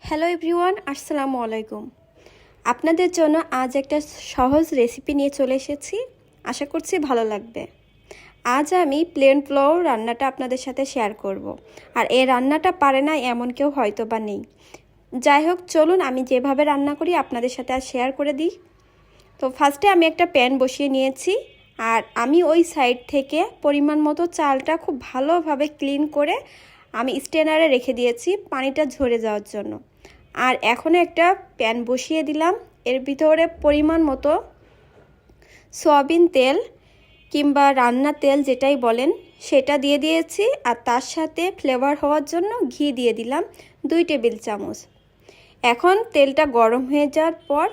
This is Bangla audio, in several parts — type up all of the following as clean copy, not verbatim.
হ্যালো এভরিওয়ান, আসসালামু আলাইকুম। আপনাদের জন্য আজ একটা সহজ রেসিপি নিয়ে চলে এসেছি। আশা করছি ভালো লাগবে। আজ আমি প্লেন পোলাও রান্নাটা আপনাদের সাথে শেয়ার করব। আর এই রান্নাটা পারে না এমন কেউ হয়তো বা নেই। যাই হোক, চলুন আমি যেভাবে রান্না করি আপনাদের সাথে আজ শেয়ার করে দিই। তো ফার্স্টে আমি একটা প্যান বসিয়ে নিয়েছি, আর আমি ওই সাইড থেকে পরিমাণ মতো চালটা খুব ভালোভাবে ক্লিন করে আমি স্ট্রেনারে রেখে দিয়েছি পানিটা ঝরে যাওয়ার জন্য। আর এখন একটা প্যান বসিয়ে দিলাম, এর ভিতরে পরিমাণ মতো সয়াবিন তেল কিংবা রান্নার তেল যেটাই বলেন সেটা দিয়ে দিয়েছি। আর তার সাথে ফ্লেভার হওয়ার জন্য ঘি দিয়ে দিলাম 2 টেবিল চামচ। এখন তেলটা গরম হয়ে যাওয়ার পর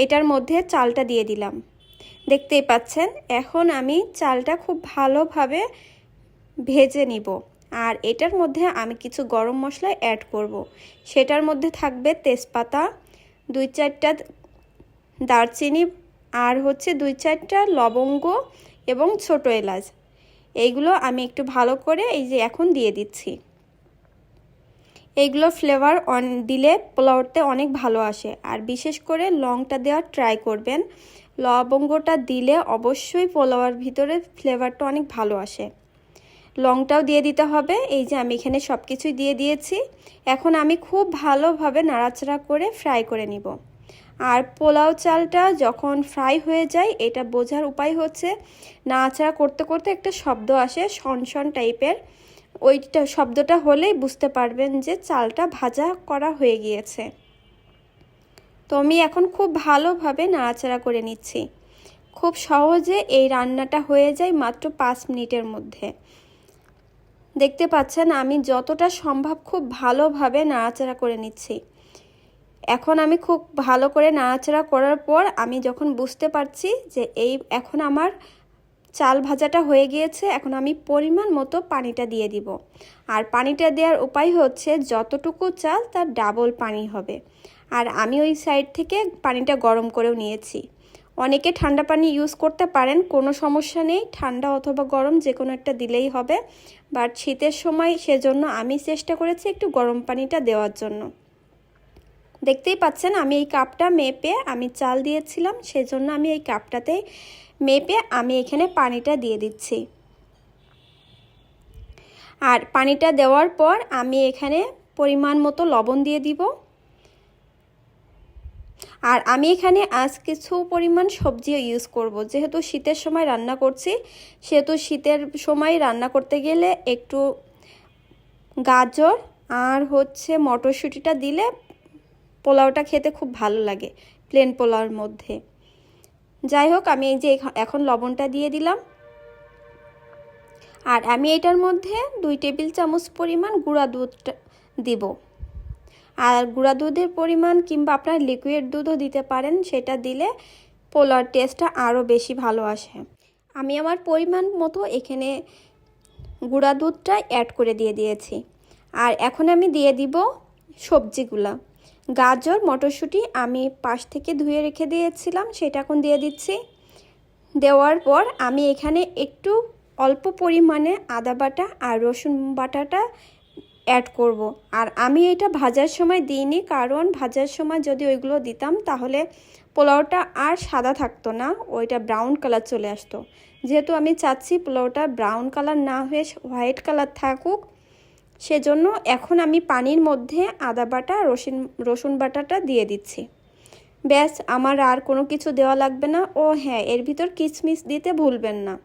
এটার মধ্যে চালটা দিয়ে দিলাম। দেখতেই পাচ্ছেন, এখন আমি চালটা খুব ভালোভাবে ভেজে নিব। আর এটার মধ্যে আমি কিছু গরম মশলা অ্যাড করব। সেটার মধ্যে থাকবে তেজপাতা, 2-4টা দারচিনি, আর হচ্ছে 2-4টা লবঙ্গ এবং ছোট এলাচ। এইগুলো আমি একটু ভালো করে এই যে এখন দিয়ে দিচ্ছি। এইগুলো ফ্লেভার দিলে পোলাওতে অনেক ভালো আসে। আর বিশেষ করে লংটা দেওয়ার ট্রাই করবেন। লবঙ্গটা দিলে অবশ্যই পোলাওয়ার ভিতরে ফ্লেভারটা অনেক ভালো আসে। লংটাও দিয়ে দিতে হবে। এই যে আমি এখানে সব কিছুই দিয়ে দিয়েছি। এখন আমি খুব ভালোভাবে নাড়াচাড়া করে ফ্রাই করে নিব। আর পোলাও চালটা যখন ফ্রাই হয়ে যায় এটা বোঝার উপায় হচ্ছে নাড়াচাড়া করতে করতে একটা শব্দ আসে শনশন টাইপের। ওইটা শব্দটা হলেই বুঝতে পারবেন যে চালটা ভাজা করা হয়ে গিয়েছে। তো আমি এখন খুব ভালোভাবে নাড়াচাড়া করে নিচ্ছি। খুব সহজে এই রান্নাটা হয়ে যায় মাত্র 5 মিনিটের মধ্যে। দেখতে পাচ্ছেন আমি যতটা সম্ভব খুব ভালোভাবে নাড়াচাড়া করে নিচ্ছি। এখন আমি খুব ভালো করে নাড়াচাড়া করার পর আমি যখন বুঝতে পারছি যে এখন আমার চাল ভাজাটা হয়ে গিয়েছে, এখন আমি পরিমাণ মতো পানিটা দিয়ে দিব। আর পানিটা দেওয়ার উপায় হচ্ছে যতটুকু চাল তার ডাবল পানি হবে। আর আমি ওই সাইড থেকে পানিটা গরম করেও নিয়েছি। অনেকে ঠান্ডা পানি ইউজ করতে পারেন, কোনো সমস্যা নেই, ঠান্ডা অথবা গরম যে কোনো একটা দিলেই হবে। বাট শীতের সময় সেজন্য আমি চেষ্টা করেছি একটু গরম পানিটা দেওয়ার জন্য। দেখতেই পাচ্ছেন আমি এই কাপটা মেপে আমি চাল দিয়েছিলাম, সেজন্য আমি এই কাপটাতে মেপে আমি এখানে পানিটা দিয়ে দিচ্ছি। আর পানিটা দেওয়ার পর আমি এখানে পরিমাণ মতো লবণ দিয়ে দিব। আর আমি এখানে আজ কিছু পরিমাণ সবজি ইউজ করব। যেহেতু শীতের সময় রান্না করছি, সেহেতু শীতের সময় রান্না করতে গেলে একটু গাজর আর হচ্ছে মটরশুঁটিটা দিলে পোলাওটা খেতে খুব ভালো লাগে প্লেন পোলাওর মধ্যে। যাই হোক, আমি এই যে এখন লবণটা দিয়ে দিলাম। আর আমি এটার মধ্যে 2 টেবিল চামচ পরিমাণ গুঁড়া দুধটা দিব। আর গুঁড়া দুধের পরিমাণ কিংবা আপনার লিকুইড দুধও দিতে পারেন, সেটা দিলে পোলাওর টেস্টটা আরও বেশি ভালো আসে। আমি আমার পরিমাণ মতো এখানে গুঁড়া দুধটা অ্যাড করে দিয়ে দিয়েছি। আর এখন আমি দিয়ে দিব সবজিগুলা। গাজর মটরশুঁটি আমি পাশ থেকে ধুয়ে রেখে দিয়েছিলাম, সেটা এখন দিয়ে দিচ্ছি। দেওয়ার পর আমি এখানে একটু অল্প পরিমাণে আদা বাটা আর রসুন বাটাটা অ্যাড করব। আর আমি এটা ভাজার সময় দিইনি, কারণ ভাজার সময় যদি ওইগুলো দিতাম তাহলে পোলাওটা আর সাদা থাকতো না, ওইটা ব্রাউন কালার চলে আসতো। যেহেতু আমি চাচ্ছি পোলাওটা ব্রাউন কালার না হয়ে হোয়াইট কালার থাকুক, সেজন্য এখন আমি পানির মধ্যে আদা বাটা রসুন বাটাটা দিয়ে দিচ্ছি। ব্যাস, আমার আর কোনো কিছু দেওয়া লাগবে না। ও হ্যাঁ, এর ভিতর কিশমিশ দিতে ভুলবেন না।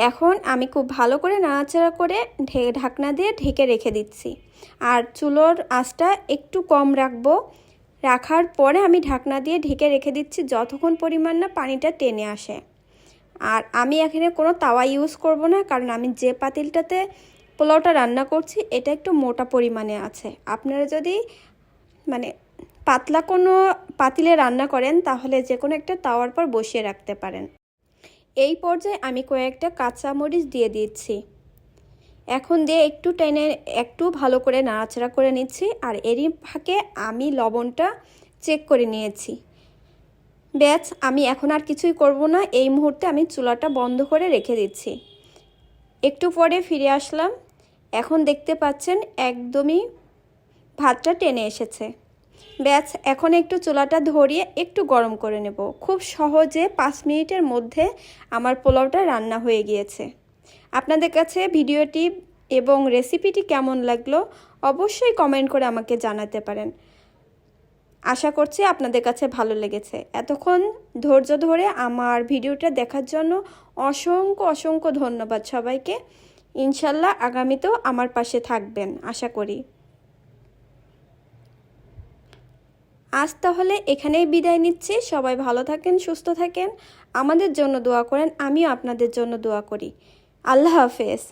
এখন আমি খুব ভালো করে নাড়াচাড়া করে ঢাকনা দিয়ে ঢেকে রেখে দিচ্ছি। আর চুলোর আঁচটা একটু কম রাখবো। রাখার পরে আমি ঢাকনা দিয়ে ঢেকে রেখে দিচ্ছি যতক্ষণ পরিমাণ না পানিটা টেনে আসে। আর আমি এখানে কোনো তাওয়া ইউজ করব না, কারণ আমি যে পাতিলটাতে পোলাওটা রান্না করছি এটা একটু মোটা পরিমাণে আছে। আপনারা যদি পাতলা কোনো পাতিলে রান্না করেন তাহলে যে কোনো একটা তাওয়ার পর বসিয়ে রাখতে পারেন। এই পর্যায়ে আমি কয়েকটা কাঁচা মরিচ দিয়ে দিচ্ছি। এখন দিয়ে একটু টেনে একটু ভালো করে নাড়াচাড়া করে নিচ্ছি। আর এরই ফাঁকে আমি লবণটা চেক করে নিয়েছি। ব্যাস, আমি এখন আর কিছুই করব না। এই মুহূর্তে আমি চুলাটা বন্ধ করে রেখে দিচ্ছি। একটু পরে ফিরে আসলাম। এখন দেখতে পাচ্ছেন একদমই ভাতটা টেনে এসেছে। ব্যাস এখন একটু চুলাটা ধরিয়ে একটু গরম করে নেব। খুব সহজে 5 মিনিটের মধ্যে আমার পোলাওটা রান্না হয়ে গিয়েছে। আপনাদের কাছে ভিডিওটি এবং রেসিপিটি কেমন লাগলো অবশ্যই কমেন্ট করে আমাকে জানাতে পারেন। আশা করছি আপনাদের কাছে ভালো লেগেছে। এতক্ষণ ধৈর্য ধরে আমার ভিডিওটা দেখার জন্য অসংখ্য অসংখ্য ধন্যবাদ সবাইকে। ইনশাল্লাহ আগামীতেও আমার পাশে থাকবেন আশা করি। আজ তাহলে এখানেই বিদায় নিচ্ছি। সবাই ভালো থাকেন, সুস্থ থাকেন, আমাদের জন্য দোয়া করেন, আমিও আপনাদের জন্য দোয়া করি। আল্লাহ হাফেজ।